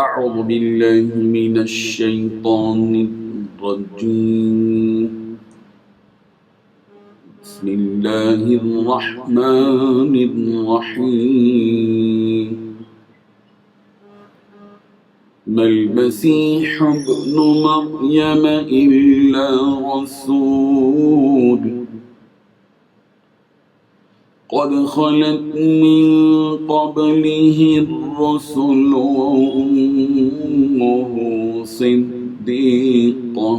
أعوذ بالله من الشيطان الرجيم بسم الله الرحمن الرحيم ما المسيح ابن مريم إلا رسول قد خلت من قبله الرسل وأمه صديقة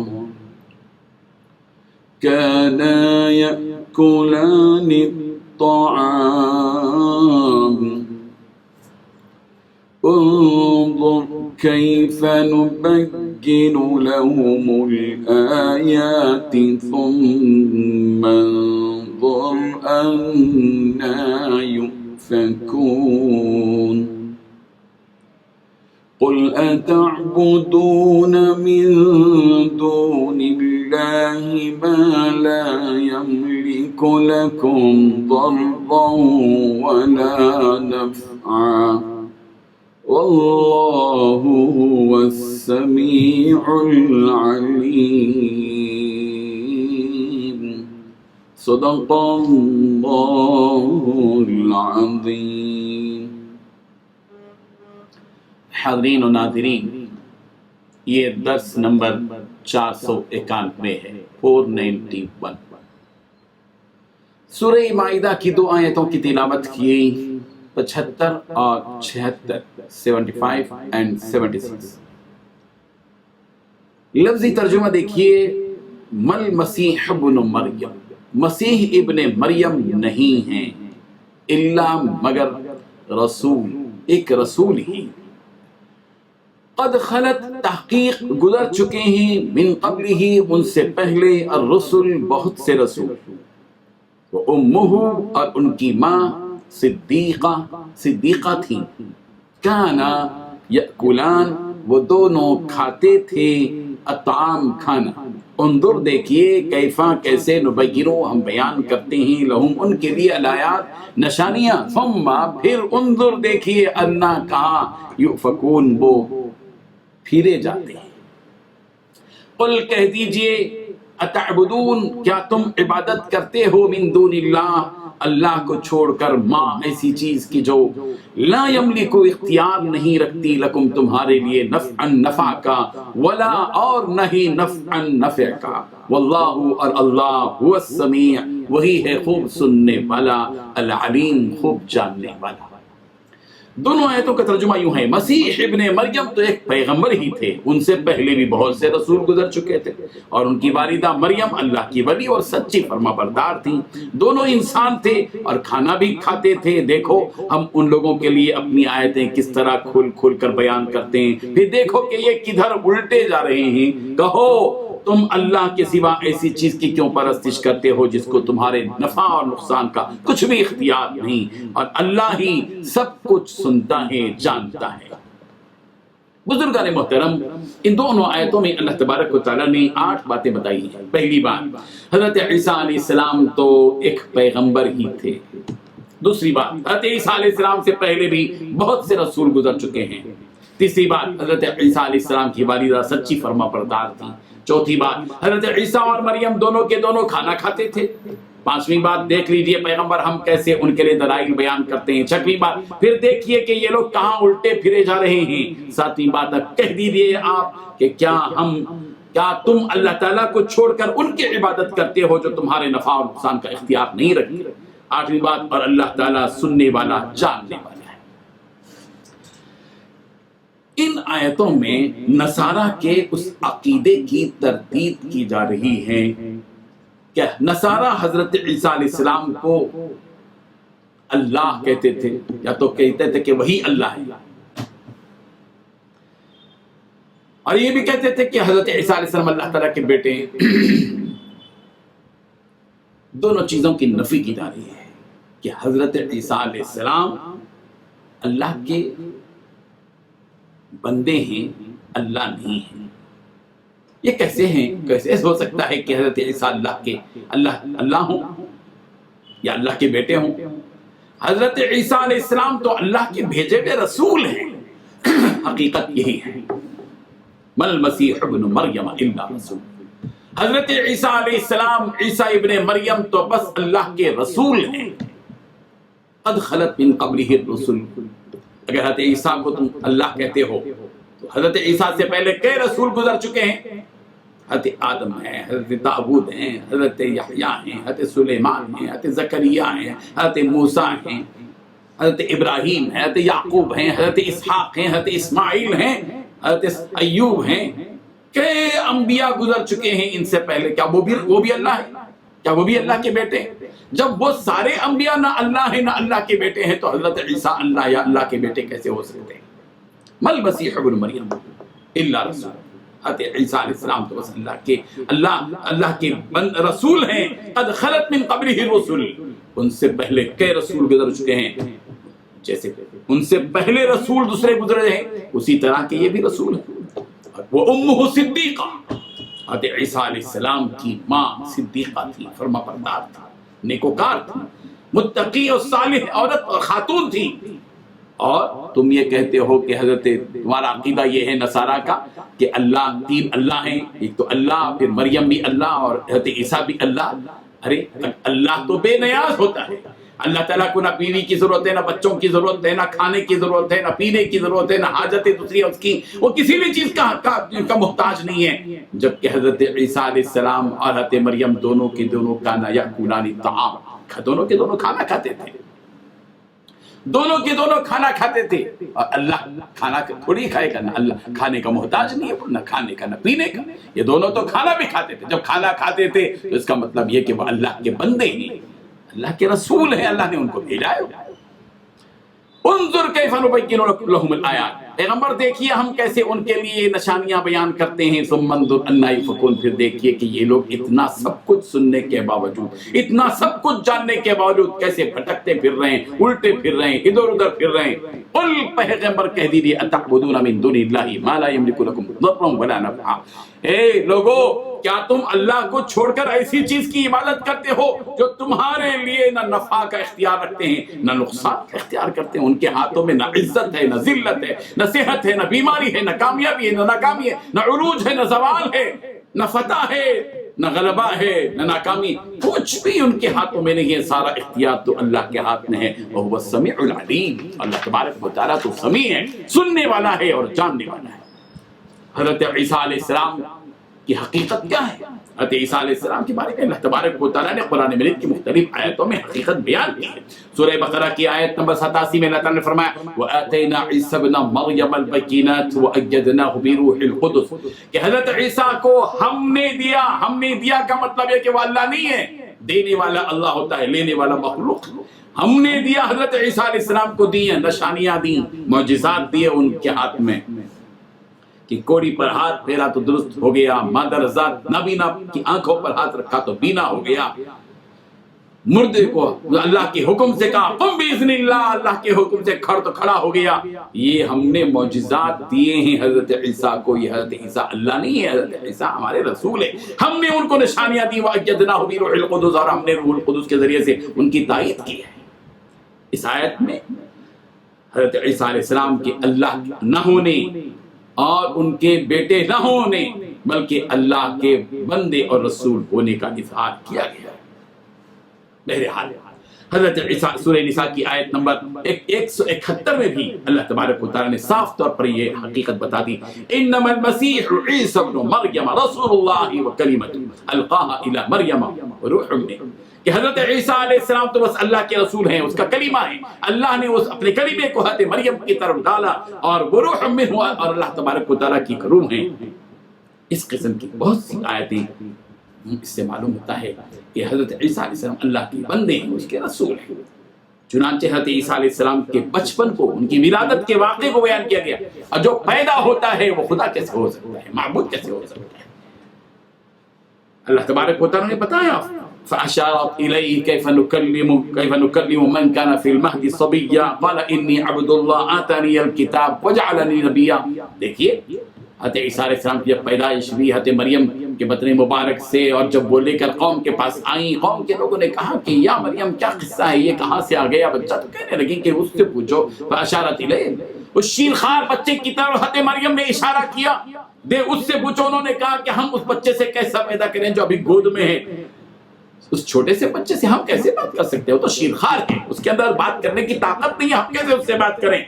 كانا يأكلان الطعام انظر كيف نبين لهم الآيات ثم انظر أنا يؤفكون قل أتعبدون من دون الله ما لا يملك لكم ضرا ولا نفعا والله هو السميع العليم صدق الله العظيم. حاضرین و ناظرین، یہ درس نمبر 491 ہے، 491. سورہ مائدہ کی 2 آیتوں کی تلاوت کی، 75 اور 76، 75 and 76. لفظی ترجمہ دیکھیے، مل مسیح ابن مریم، مسیح ابن مریم نہیں ہیں، الا مگر رسول، ایک رسول ہی، قد خلت تحقیق گزر چکے ہیں، من قبل ہی ان سے پہلے، الرسل بہت سے رسول، وہ امہ اور ان کی ماں صدیقہ تھی، کانا یأکلان وہ دونوں کھاتے تھے، الطعام کھانا، انظر دیکھیے، کیفا کیسے، نبینو ہم بیان کرتے ہیں، لہم ان کے لیے، الآیات نشانیاں، ثم پھر، انظر دیکھیے، انا کہاں، یؤفکون وہ پھیرے جاتے ہیں. قل کہہ دیجئے، اتعبدون کیا تم عبادت کرتے ہو، من دون اللہ اللہ کو چھوڑ کر، ماں ایسی چیز کی جو لا یملک اختیار نہیں رکھتی، لکم تمہارے لیے، نفعا نفع کا، ولا اور نہیں نفعا نفع کا، واللہ اور اللہ، هو السمیع وہی ہے خوب سننے والا، العلیم خوب جاننے والا. دونوں آیتوں کا ترجمہ یوں ہے، مسیح ابن مریم تو ایک پیغمبر ہی تھے، ان سے پہلے بھی بہت سے رسول گزر چکے تھے، اور ان کی والدہ مریم اللہ کی ولی اور سچی فرما بردار تھیں. دونوں انسان تھے اور کھانا بھی کھاتے تھے. دیکھو ہم ان لوگوں کے لیے اپنی آیتیں کس طرح کھول کھول کر بیان کرتے ہیں، پھر دیکھو کہ یہ کدھر الٹے جا رہے ہیں. کہو تم اللہ کے سوا ایسی چیز کی کیوں پرستش کرتے ہو جس کو تمہارے نفع اور نقصان کا کچھ بھی اختیار نہیں، اور اللہ ہی سب کچھ سنتا ہے، جانتا ہے. بزرگان محترم، ان دونوں آیتوں میں اللہ تبارک و تعالیٰ نے 8 باتیں بتائی ہیں. پہلی بات، حضرت عیسیٰ علیہ السلام تو ایک پیغمبر ہی تھے. دوسری بات، حضرت عیسیٰ علیہ السلام سے پہلے بھی بہت سے رسول گزر چکے ہیں. تیسری بات، حضرت عیسیٰ علیہ السلام کی والدہ سچی فرما بردار تھی. چوتھی بات، حضرت عیسیٰ اور مریم دونوں کے دونوں کھانا کھاتے تھے. پانچویں بات، دیکھ لیجئے پیغمبر ہم کیسے ان کے لیے دلائل بیان کرتے ہیں. چھٹویں بات، پھر دیکھیے کہ یہ لوگ کہاں الٹے پھرے جا رہے ہیں. ساتویں بات، اب کہہ دیجئے آپ کہ کیا تم اللہ تعالیٰ کو چھوڑ کر ان کی عبادت کرتے ہو جو تمہارے نفع اور نقصان کا اختیار نہیں رکھتے. آٹھویں بات، اور اللہ تعالیٰ سننے والا، جاننے والا. ان آیتوں میں نصارہ کے اس عقیدے کی تردید کی جا رہی ہے کہ نصارہ حضرت عیسیٰ علیہ السلام کو اللہ کہتے تھے، یا تو کہتے تھے کہ وہی اللہ ہے، اور یہ بھی کہتے تھے کہ حضرت عیسیٰ علیہ السلام اللہ تعالیٰ کے بیٹے ہیں. دونوں چیزوں کی نفی کی جا رہی ہے کہ حضرت عیسیٰ علیہ السلام اللہ کے بندے ہیں، اللہ نہیں ہیں. یہ کیسے ہیں؟ کیسے ہو سکتا ہے کہ حضرت عیسیٰ اللہ ہوں یا اللہ کے بیٹے ہوں؟ حضرت عیسیٰ علیہ السلام تو اللہ کے بھیجے ہوئے رسول ہیں. حقیقت یہی ہے، مل مسیح ابن مریم الا رسول، حضرت عیسیٰ علیہ السلام، عیسیٰ ابن مریم تو بس اللہ کے رسول ہیں، قد خلت من قبلہ الرسل، اگر حضرت عیسیٰ کو تم اللہ کہتے ہو تو حضرت عیسیٰ سے پہلے کئی رسول گزر چکے ہیں، حضرت آدم ہیں، حضرت داؤد ہیں، حضرت یحییٰ ہیں، حضرت سلیمان ہیں، حضرت زکریا ہیں، حضرت موسیٰ ہیں، حضرت ابراہیم ہیں، حضرت یعقوب ہیں، حضرت اسحاق ہیں، حضرت اسماعیل ہیں، حضرت ایوب ہیں، کئی انبیاء گزر چکے ہیں ان سے پہلے، کیا وہ بھی اللہ ہے؟ کیا وہ بھی اللہ کے بیٹے ہیں؟ جب وہ سارے انبیاء نہ اللہ ہیں نہ اللہ کے بیٹے ہیں تو حضرت عیسیٰ اللہ یا اللہ کے بیٹے کیسے ہو سکتے ہیں؟ مل مسیح ابن مریم الا رسول، حضرت عیسیٰ علیہ السلام تو بس اللہ کے رسول ہیں، قد خلت من قبلہ الرسل، ان سے پہلے کئی رسول گزر چکے ہیں، جیسے ان سے پہلے رسول دوسرے گزرے ہیں اسی طرح کے یہ بھی رسول ہیں۔ وہ امہ صدیقہ، حضرت عیسیٰ علیہ السلام کی ماں صدیقہ تھی، فرما بردار تھی، نیکوکار تھی، متقی اور صالح عورت اور خاتون تھی، اور تم یہ کہتے ہو کہ حضرت تمہارا عقیدہ یہ ہے نصارہ کا کہ اللہ تین اللہ ہیں، ایک تو اللہ، پھر مریم بھی اللہ اور حضرت عیسیٰ بھی اللہ۔ ارے اللہ تو بے نیاز ہوتا ہے، اللہ تعالیٰ کو نہ بیوی کی ضرورت ہے، نہ بچوں کی ضرورت ہے، نہ کھانے کی ضرورت ہے، نہ پینے کی ضرورت ہے، نہ حاجت دوسری اس کی، وہ کسی بھی چیز کا محتاج نہیں ہے، جبکہ حضرت عیسیٰ علیہ السلام اور حضرت مریم دونوں کے دونوں کانا یأکلان الطعام، دونوں کے دونوں کھانا کھاتے تھے، دونوں کے دونوں کھانا کھاتے تھے، اور اللہ کھانا تھوڑی کھائے گا، نہ اللہ کھانے کا محتاج نہیں ہے، نہ کھانے کا نہ پینے کا، یہ دونوں تو کھانا بھی کھاتے تھے، جب کھانا کھاتے تھے تو اس کا مطلب یہ کہ وہ اللہ کے بندے ہیں، اللہ کے رسول ہیں، اللہ نے ان کو بھیجا ہے۔ انظر کیف نبین لہم الآیات، پیغمبر دیکھیے ہم کیسے ان کے لیے نشانیاں بیان کرتے ہیں، ثم انظر انا یؤفکون، پھر دیکھیے کہ یہ لوگ اتنا سب کچھ سننے کے باوجود، اتنا سب کچھ جاننے کے باوجود کیسے بھٹکتے پھر رہے ہیں، الٹے پھر رہے ہیں، ادھر ادھر پھر رہے ہیں۔ قل پیغمبر کہہ دیجیے اتعبدون من دون اللہ ما لا یملک لکم ضرا ولا نفعا، اے لوگو کیا تم اللہ کو چھوڑ کر ایسی چیز کی عبادت کرتے ہو جو تمہارے لیے نہ نفع کا اختیار رکھتے ہیں نہ نقصان کا اختیار کرتے ہیں؟ ان کے ہاتھوں میں نہ عزت ہے، نہ ذلت ہے، نہ صحت ہے، نہ بیماری ہے، نہ کامیابی ہے، نہ ناکامی ہے، نہ عروج ہے، نہ زوال ہے، نہ فتح ہے، نہ غلبہ ہے، نہ ناکامی، کچھ بھی ان کے ہاتھوں میں نہیں ہے، سارا اختیار تو اللہ کے ہاتھ میں ہے، وہو السمیع العلیم، اللہ تبارک و تعالیٰ تو سمیع ہے، سننے والا ہے اور جاننے والا ہے۔ حضرت عیسیٰ علیہ السلام کی حقیقت کیا ہے؟ حضرت عیسیٰ علیہ السلام کے بارے میں اللہ تبارک و تعالیٰ نے قرآن مجید کی مختلف آیتوں میں حقیقت بیان کی ہے۔ سورہ بقرہ کی آیت نمبر 87 میں اللہ تعالیٰ نے فرمایا وَآتَيْنَا عِيسَى ابْنَ مَرْيَمَ الْبَيِّنَاتِ وَأَيَّدْنَاهُ بِرُوحِ الْقُدُسِ، کہ حضرت عیسیٰ کو ہم نے دیا کا مطلب ہے کہ وہ اللہ نہیں ہے، دینے والا اللہ ہوتا ہے، لینے والا مخلوق۔ ہم نے دیا، حضرت عیسیٰ علیہ السلام کو دی ہیں، نشانیاں دی، معجزات دیے ان کے ہاتھ میں، کہ کوڑی پر ہاتھ پھیرا تو درست ہو گیا، مادر ذات نابینا کی آنکھوں پر ہاتھ رکھا تو بینا ہو گیا، مردے کو اللہ کے حکم سے کہا قم باذن اللہ، اللہ کے حکم سے کھڑ تو کھڑا ہو گیا۔ یہ ہم نے معجزات دیے ہیں حضرت عیسیٰ کو، یہ حضرت عیسیٰ اللہ نہیں ہے، حضرت عیسیٰ ہمارے رسول ہے، ہم نے ان کو نشانیاں دی، وَأَيَّدْنَاهُ بِرُوحِ الْقُدُسِ، اور ہم نے روح القدس کے ذریعے سے ان کی تائید کی ہے۔ اس آیت میں حضرت عیسیٰ علیہ السلام کے اللہ نہ ہونے اور ان کے بیٹے نہ ہونے بلکہ اللہ کے بندے اور رسول ہونے کا اظہار کیا گیا ہے۔ بہرحال حضرت عیسیٰ سورہ نساء کی آیت نمبر 171 میں بھی اللہ تبارک و تعالیٰ نے صاف طور پر یہ حقیقت بتا دی، انما المسیح عیسی ابن مریم رسول اللہ وکلمۃ القاها الی مریم وروح منہ، کہ حضرت عیسیٰ علیہ السلام تو بس اللہ کے رسول ہیں، اس کا کلمہ ہے، اللہ نے اس اپنے کلمے کو حضرت مریم کی طرف ڈالا اور وہ روح منہ، اور اللہ تبارک و تعالیٰ کی روح ہیں۔ اس قسم کی بہت سی آیتیں اس سے معلوم ہوتا ہے کہ حضرت عیسیٰ علیہ السلام اللہ کے بندے ہیں، اس کے رسول ہیں۔ چنانچہ حضرت عیسیٰ علیہ السلام کے بچپن کو، ان کی ولادت کے واقعے کو بیان کیا گیا، اور جو پیدا ہوتا ہے وہ خدا کیسے ہو سکتا ہے، معبود کیسے ہو سکتا ہے؟ اللہ تبارک و تعالیٰ نے بتایا فأشارت إليه كيف نكلم من كان في المهد صبيا قال إني عبد الله آتاني الكتاب وجعلني نبيا۔ دیکھیے حضرت عیسیٰ علیہ السلام کی جب پیدائش ہوئی، حضرت مریم کے بطن مبارک سے، اور جب وہ لے کر قوم کے پاس آئیں، قوم کے لوگوں نے کہا کہ یا مریم کیا قصہ ہے، یہ کہاں سے آ گیا بچہ؟ تو کہنے لگی کہ اس سے پوچھو، فاشارت الیہ، اس شیرخوار بچے کی طرف حضرت مریم نے اشارہ کیا، دے اس سے پوچھو۔ انہوں نے کہا کہ ہم اس بچے سے کیسا پیدا کریں جو ابھی گود میں ہے؟ اس چھوٹے سے بچے سے ہم کیسے بات کر سکتے ہیں؟ وہ تو شیرخوار ہے، اس کے اندر بات کرنے کی طاقت نہیں ہے، ہم کیسے اس سے بات کریں؟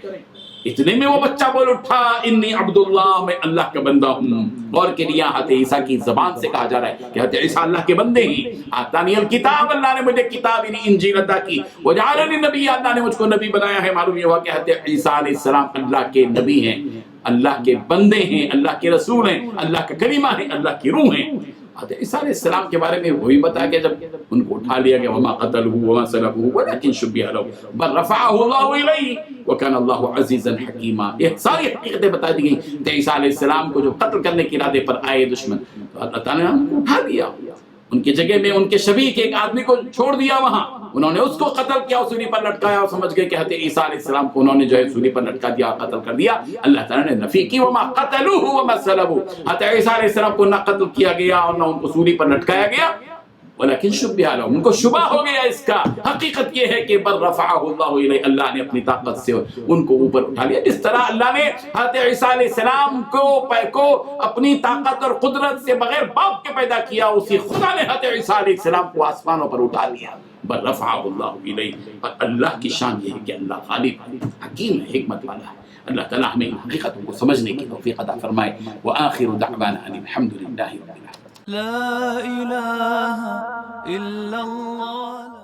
اتنے میں وہ بچہ بول اٹھا، انی عبداللہ، میں اللہ کا بندہ ہوں۔ اور کہ لیا حضرت عیسیٰ کی زبان سے کہا جا رہا ہے کہ حضرت عیسیٰ اللہ کے بندے ہیں۔ آتانی الکتاب، اللہ نے مجھے کتاب یعنی انجیل عطا کی، وجعلنی نبی، اللہ نے مجھ کو نبی بنایا ہے۔ معلوم یہ ہوا کہ حضرت عیسیٰ علیہ السلام اللہ کے نبی ہیں، اللہ کے بندے ہیں، اللہ کے رسول ہیں، اللہ کا کلمہ ہے، اللہ کی روح ہیں۔ حضرت عیسیٰ علیہ السلام کے بارے میں وہی بتا کہ جب ان کو اٹھا لیا گیا، وما قتلوه وما صلبوه ولكن شبه له بل رفعه الله اليه وكان الله عزيزا حكيما۔ یہ ساری حقیقتیں بتا دی گئی۔ تو عیسیٰ علیہ السلام کو جو قتل کرنے کے ارادے پر آئے دشمن، تو اللہ تعالیٰ نے ان کو اٹھا دیا، ان کی جگہ میں ان کے شبیہ کے ایک آدمی کو چھوڑ دیا وہاں، انہوں نے اس کو قتل کیا، سولی پر لٹکایا، اور سمجھ گئے کہ حضرت عیسیٰ علیہ السلام کو انہوں نے جو ہے سولی پر لٹکا دیا، قتل کر دیا۔ اللہ تعالیٰ نے نفی کی، وما قتلوه وما صلبوه، حضرت عیسیٰ علیہ السلام کو نہ قتل کیا گیا اور نہ ان کو سولی پر لٹکایا گیا، ولیکن شبہ لهم، ان کو شبہ ہو گیا اس کا۔ حقیقت یہ ہے کہ بل رفعہ اللہ الیہ، اللہ نے اپنی طاقت سے ان کو اوپر اٹھا لیا۔ جس طرح اللہ نے حضرت عیسیٰ علیہ السلام کو اپنی طاقت اور قدرت سے بغیر باپ کے پیدا کیا، اسی خدا نے حضرت عیسیٰ علیہ السلام کو آسمانوں پر اٹھا لیا۔ بل رفعہ اللہ الیہ، اور اللہ کی شان یہ ہے کہ اللہ غالب ہے، حکیم ہے، حکمت والا ہے۔ اللہ تعالیٰ ہمیں ان حقیقتوں کو سمجھنے کی توفیق عطا فرمائے۔ وآخر دعوانا ان الحمد للہ رب العالمین۔ لا إله إلا الله